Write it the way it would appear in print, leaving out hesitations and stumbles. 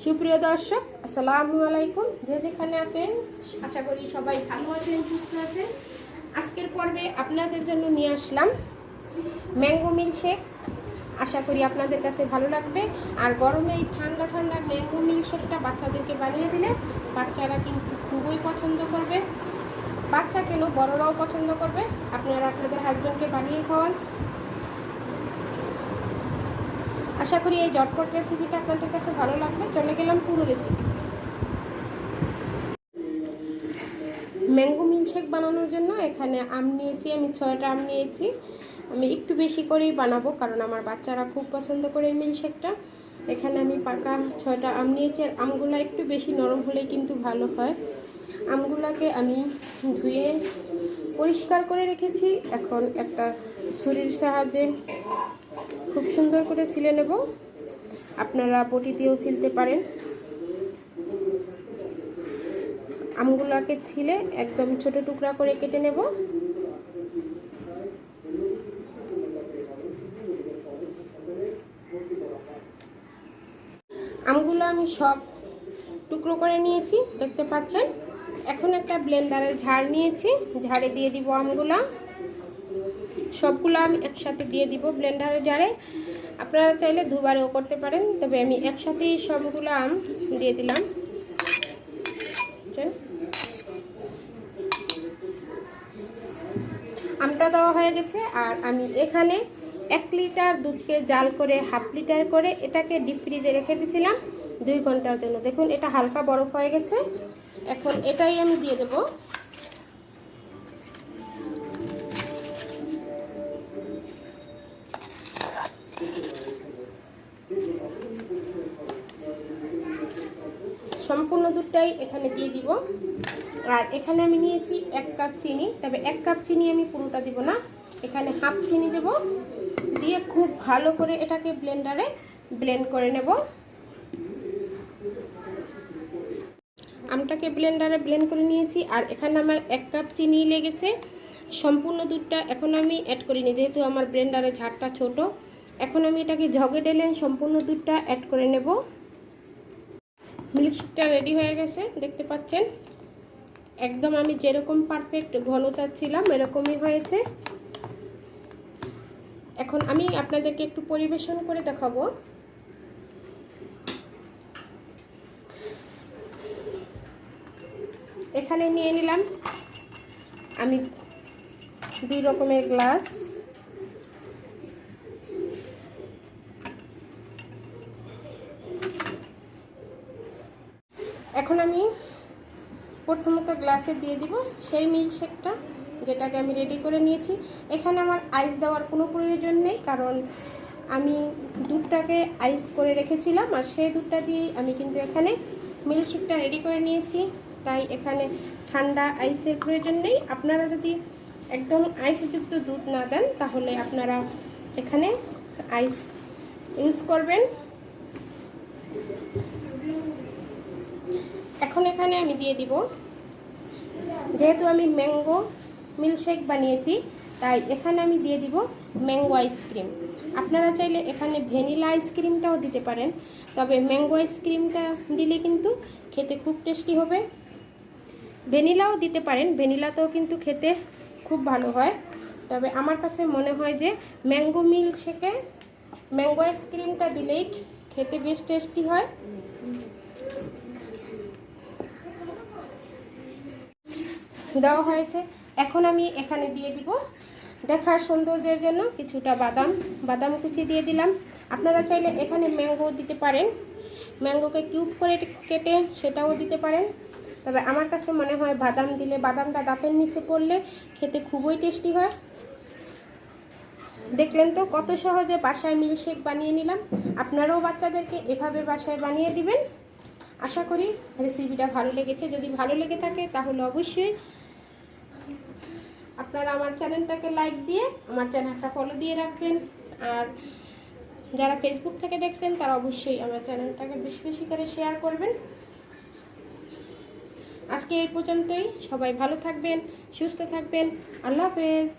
সুপ্রিয় দর্শক, আসসালামু আলাইকুম। যে যেখানে আছেন আশা করি সবাই ভালো আছেন, সুস্থ আছেন। আজকের পর্বে আপনাদের জন্য নিয়ে আসলাম ম্যাঙ্গো মিল্কশেক। আশা করি আপনাদের কাছে ভালো লাগবে। আর গরমে এই ঠান্ডা ঠান্ডা ম্যাঙ্গো মিল্কশেকটা বাচ্চাদেরকে বানিয়ে দিলে বাচ্চারা কিন্তু খুবই পছন্দ করবে। বাচ্চা কেন, বড়রাও পছন্দ করবে। আপনারা আপনাদের হাজব্যান্ডকে বানিয়ে খাওয়ান। আশা করি এই ঝটপট রেসিপিটা আপনাদের কাছে ভালো লাগবে। চলে গেলাম পুরো রেসিপি। ম্যাঙ্গো মিল্কশেক বানানোর জন্য এখানে আম নিয়েছি, আমি 6টা আম নিয়েছি। আমি একটু বেশি করেই বানাবো কারণ আমার বাচ্চারা খুব পছন্দ করে এই মিল্কশেকটা। এখানে আমি পাকা 6টা আম নিয়েছি। আর আমগুলো একটু বেশি নরম হলেই কিন্তু ভালো হয়। আমগুলোকে আমি ধুয়ে পরিষ্কার করে রেখেছি। এখন একটা ছুরির সাহায্যে খুব সুন্দর করে ছিলে নেব। আপনারা বটি দিয়েও ছিলতে পারেন। আমগুলোকে ছিলে একদম ছোট টুকরা করে কেটে নেব। আমগুলো আমি সব টুকরো করে নিয়েছি, দেখতে পাচ্ছেন। এখন একটা ব্লেন্ডারের ঝাড় নিয়েছি, ঝাড়ে দিয়ে দিব আমগুলো। সবগুলো আমি একসাথে দিয়ে দিব ব্লেন্ডারের জারে। আপনারা চাইলে দুবারেও করতে পারেন, তবে আমি একসাথেই সবগুলো আম দিয়ে দিলাম। আমটা দেওয়া হয়ে গেছে। আর আমি এখানে 1 লিটার দুধকে জাল করে হাফ লিটার করে এটাকে ডিপ ফ্রিজে রেখে দিয়েছিলাম 2 ঘন্টার জন্য। দেখুন এটা হালকা বরফ হয়ে গেছে। এখন এটাই আমি দিয়ে দেব। সম্পূর্ণ দুধটাই এখানে দিয়ে দিব। আর এখানে আমি নিয়েছি 1 কাপ চিনি, তবে 1 কাপ চিনি আমি পুরোটা দিব না, এখানে হাফ চিনি দেব। দিয়ে খুব ভালো করে এটাকে ব্লেন্ডারে ব্লেন্ড করে নেব। আমটাকে ব্লেন্ডারে ব্লেন্ড করে নিয়েছি। আর এখানে আমার 1 কাপ চিনি লেগেছে। সম্পূর্ণ দুধটা এখন আমি অ্যাড করিনি, যেহেতু আমার ব্লেন্ডারের ঝাড়টা ছোট। এখন আমি এটাকে জগে ঢেলে সম্পূর্ণ দুধটা অ্যাড করে নেব। মিল্কশেকটা রেডি হয়ে গেছে, দেখতে পাচ্ছেন। একদম আমি যেরকম পারফেক্ট ঘন চাচ্ছিলাম এরকমই হয়েছে। এখন আমি আপনাদেরকে একটু পরিবেশন করে দেখাবো। এখানে নিয়ে নিলাম আমি 2 রকমের গ্লাস। এখন আমি প্রথমত গ্লাসে দিয়ে দিব সেই মিল্কশেকটা, যেটাকে আমি রেডি করে নিয়েছি। এখানে আমার আইস দেওয়ার কোনো প্রয়োজন নেই, কারণ আমি দুধটাকে আইস করে রেখেছিলাম আর সেই দুধটা দিয়েই আমি কিন্তু এখানে মিল্কশেকটা রেডি করে নিয়েছি। তাই এখানে ঠান্ডা আইসের প্রয়োজন নেই। আপনারা যদি একদম আইসযুক্ত দুধ না দেন তাহলে আপনারা এখানে আইস ইউজ করবেন। এখন এখানে আমি দিয়ে দিব, যেহেতু আমি ম্যাঙ্গো মিল্কশেক বানিয়েছি তাই এখানে আমি দিয়ে দিব ম্যাঙ্গো আইসক্রিম। আপনারা চাইলে এখানে ভ্যানিলা আইসক্রিমটাও দিতে পারেন, তবে ম্যাঙ্গো আইসক্রিমটা দিলে কিন্তু খেতে খুব টেস্টি হবে। ভ্যানিলাও দিতে পারেন, ভ্যানিলাতেও কিন্তু খেতে খুব ভালো হয়। তবে আমার কাছে মনে হয় যে ম্যাঙ্গো মিল্কশেকে ম্যাঙ্গো আইসক্রিমটা দিলেই খেতে বেশ টেস্টি হয়। দেওয়া হয়েছে। এখন আমি এখানে দিয়ে দিব দেখার সৌন্দর্যের জন্য কিছুটা বাদাম কুচি দিয়ে দিলাম। আপনারা চাইলে এখানে ম্যাঙ্গো দিতে পারেন, ম্যাঙ্গোকে কিউব করে কেটে সেটাও দিতে পারেন। তবে আমার কাছে মনে হয় বাদাম দিলে, বাদামটা দাঁতের নিচে পড়লে খেতে খুবই টেস্টি হয়। দেখলেন তো কত সহজে বাসায় মিল্কশেক বানিয়ে নিলাম। আপনারাও বাচ্চাদেরকে এভাবে বাসায় বানিয়ে দিবেন। আশা করি রেসিপিটা ভালো লেগেছে। যদি ভালো লেগে থাকে তাহলে অবশ্যই আপনারা আমার চ্যানেলটাকে লাইক দিয়ে আমার চ্যানেলটা ফলো দিয়ে রাখবেন। আর যারা ফেসবুক থেকে দেখছেন তারা অবশ্যই আমার চ্যানেলটাকে বেশি বেশি করে শেয়ার করবেন। আজকে এই পর্যন্তই। সবাই ভালো থাকবেন, সুস্থ থাকবেন। আল্লাহ হাফেজ।